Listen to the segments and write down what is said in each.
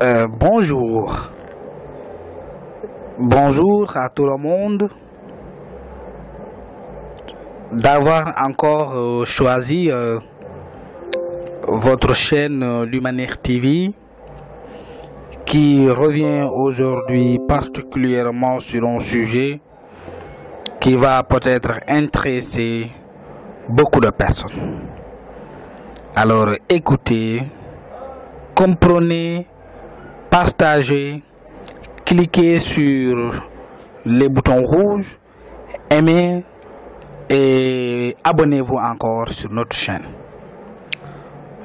Bonjour. Bonjour à tout le monde d'avoir encore choisi votre chaîne Luminaire TV qui revient aujourd'hui particulièrement sur un sujet qui va peut-être intéresser beaucoup de personnes. Alors écoutez, comprenez, partagez, cliquez sur les boutons rouges, aimez et abonnez-vous encore sur notre chaîne.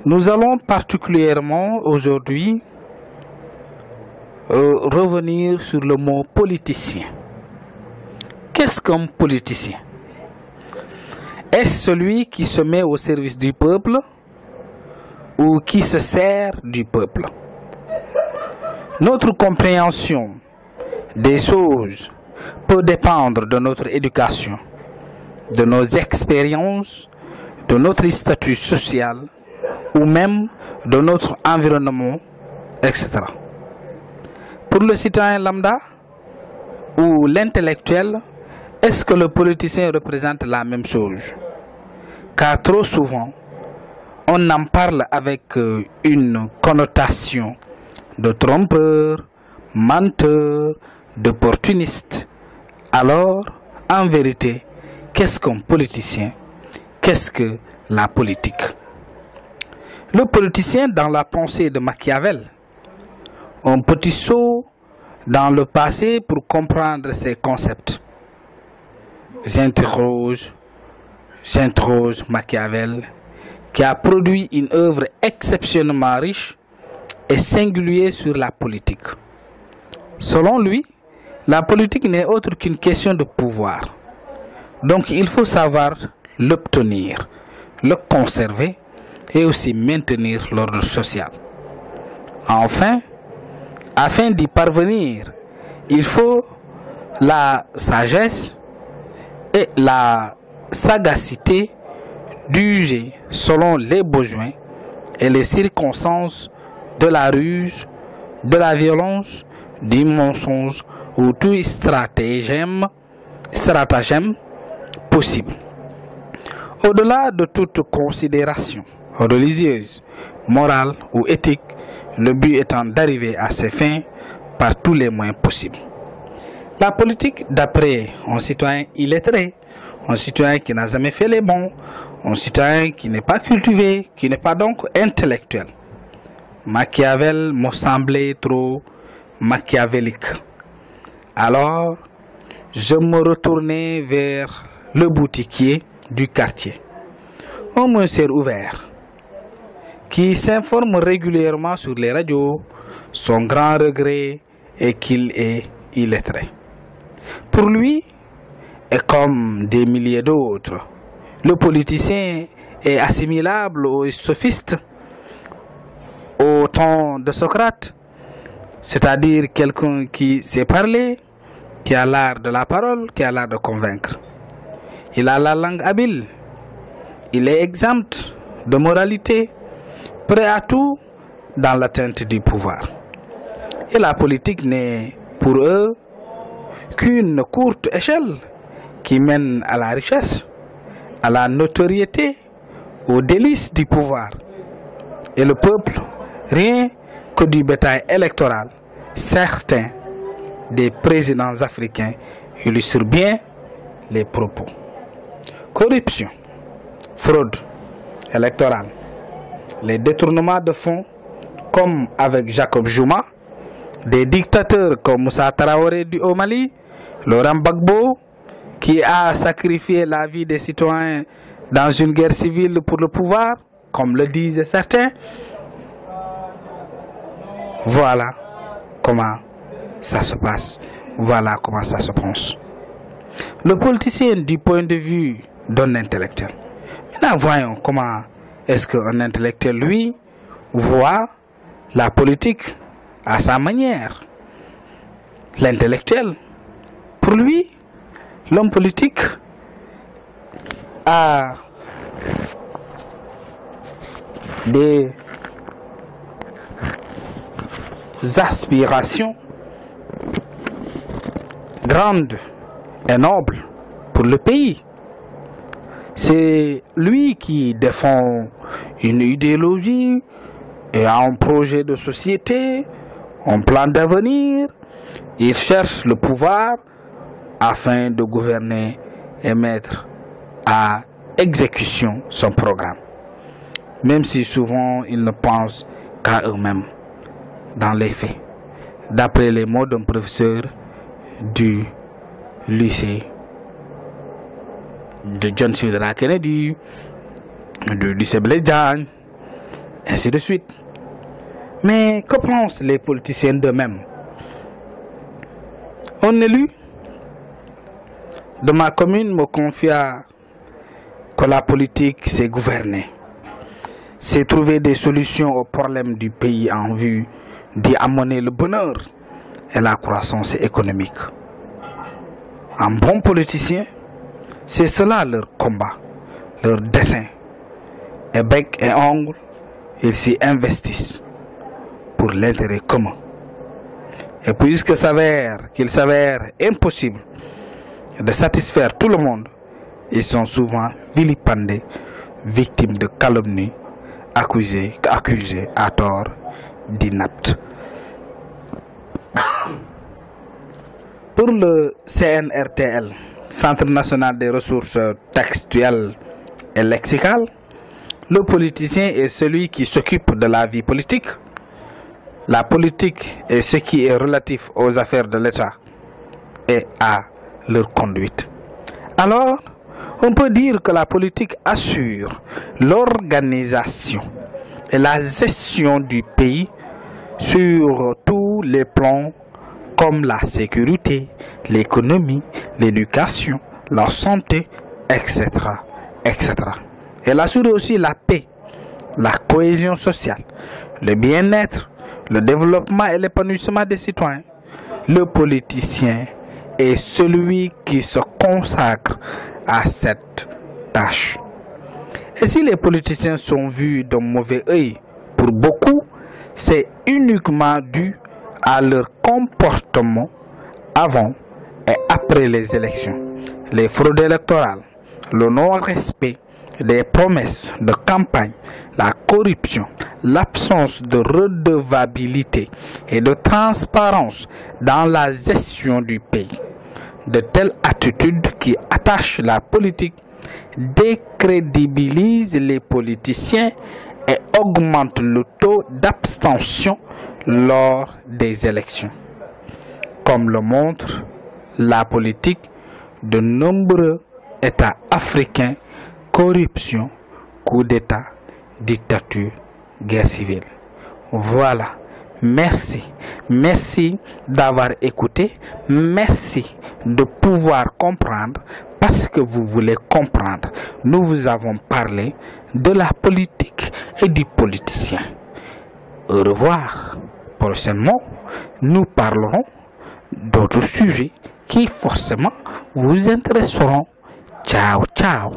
Nous allons particulièrement aujourd'hui revenir sur le mot politicien. Qu'est-ce qu'un politicien? Est-ce celui qui se met au service du peuple ou qui se sert du peuple? Notre compréhension des choses peut dépendre de notre éducation, de nos expériences, de notre statut social ou même de notre environnement, etc. Pour le citoyen lambda ou l'intellectuel, est-ce que le politicien représente la même chose? Car trop souvent, on en parle avec une connotation de trompeur, menteur, d'opportuniste. Alors, en vérité, qu'est-ce qu'un politicien? Qu'est-ce que la politique? Le politicien dans la pensée de Machiavel, un petit saut dans le passé pour comprendre ces concepts. J'interroge Machiavel, qui a produit une œuvre exceptionnellement riche et singulière sur la politique. Selon lui, la politique n'est autre qu'une question de pouvoir. Donc il faut savoir l'obtenir, le conserver et aussi maintenir l'ordre social. Enfin, afin d'y parvenir, il faut la sagesse et la sagacité d'user selon les besoins et les circonstances de la ruse, de la violence, du mensonge ou tout stratagème possible. Au-delà de toute considération religieuse, morale ou éthique, le but étant d'arriver à ses fins par tous les moyens possibles. La politique, d'après un citoyen illettré, un citoyen qui n'a jamais fait les bons, un citoyen qui n'est pas cultivé, qui n'est pas donc intellectuel. Machiavel me semblait trop machiavélique. Alors, je me retournai vers le boutiquier du quartier, un monsieur ouvert, qui s'informe régulièrement sur les radios. Son grand regret est qu'il est illettré. Pour lui, et comme des milliers d'autres, le politicien est assimilable aux sophistes au temps de Socrate, c'est-à-dire quelqu'un qui sait parler, qui a l'art de la parole, qui a l'art de convaincre. Il a la langue habile, il est exempt de moralité, prêt à tout dans l'atteinte du pouvoir. Et la politique n'est pour eux qu'une courte échelle qui mène à la richesse, à la notoriété, aux délices du pouvoir. Et le peuple, rien que du bétail électoral. Certains des présidents africains illustrent bien les propos. Corruption, fraude électorale, les détournements de fonds, comme avec Jacob Zuma, des dictateurs comme Moussa Traoré du Mali, Laurent Gbagbo, qui a sacrifié la vie des citoyens dans une guerre civile pour le pouvoir, comme le disent certains. Voilà comment ça se passe, voilà comment ça se pense. Le politicien du point de vue d'un intellectuel. Maintenant, voyons comment est-ce qu'un intellectuel, lui, voit la politique à sa manière. L'intellectuel, pour lui, l'homme politique a aspirations grandes et nobles pour le pays. C'est lui qui défend une idéologie et un projet de société, un plan d'avenir. Il cherche le pouvoir afin de gouverner et mettre à exécution son programme. Même si souvent ils ne pensent qu'à eux-mêmes dans les faits. D'après les mots d'un professeur du lycée de John F. Kennedy, du lycée Blaise Diagne, ainsi de suite. Mais que pensent les politiciens d'eux-mêmes? Un élu de ma commune me confia que la politique, c'est gouverner. C'est trouver des solutions aux problèmes du pays en vue d'y amener le bonheur et la croissance économique. Un bon politicien, c'est cela leur combat, leur dessein. Et bec et ongle, ils s'y investissent pour l'intérêt commun. Et puisqu'il s'avère impossible de satisfaire tout le monde, ils sont souvent vilipendés, victimes de calomnies, accusés à tort d'inaptes. Pour le CNRTL, Centre national des ressources textuelles et lexicales, le politicien est celui qui s'occupe de la vie politique. La politique est ce qui est relatif aux affaires de l'État et à leur conduite. Alors, on peut dire que la politique assure l'organisation et la gestion du pays sur tous les plans comme la sécurité, l'économie, l'éducation, la santé, etc., etc. Elle assure aussi la paix, la cohésion sociale, le bien-être, le développement et l'épanouissement des citoyens. Le politicien est celui qui se consacre à cette tâche. Et si les politiciens sont vus d'un mauvais œil pour beaucoup, c'est uniquement dû à leur comportement avant et après les élections, les fraudes électorales, le non-respect des promesses de campagne, la corruption, l'absence de redevabilité et de transparence dans la gestion du pays. De telles attitudes qui attachent la politique décrédibilisent les politiciens et augmentent le taux d'abstention lors des élections. Comme le montre la politique de nombreux États africains, corruption, coup d'État, dictature, guerre civile. Voilà. Merci. Merci d'avoir écouté. Merci de pouvoir comprendre parce que vous voulez comprendre. Nous vous avons parlé de la politique et du politicien. Au revoir. Prochainement, nous parlerons d'autres sujets qui forcément vous intéresseront. Ciao, ciao.